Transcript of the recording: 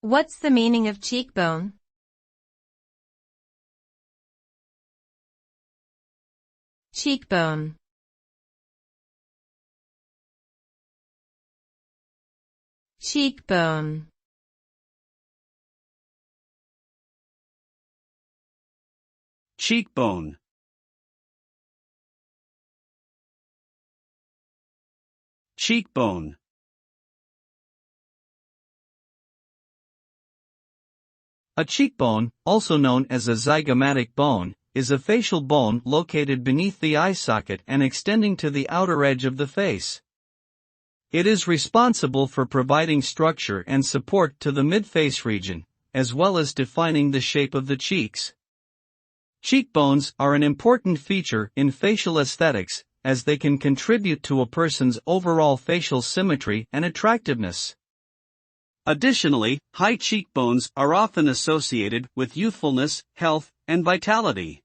What's the meaning of cheekbone? Cheekbone. Cheekbone. Cheekbone. Cheekbone. A cheekbone, also known as a zygomatic bone, is a facial bone located beneath the eye socket and extending to the outer edge of the face. It is responsible for providing structure and support to the mid-face region, as well as defining the shape of the cheeks. Cheekbones are an important feature in facial aesthetics, as they can contribute to a person's overall facial symmetry and attractiveness. Additionally, high cheekbones are often associated with youthfulness, health, and vitality.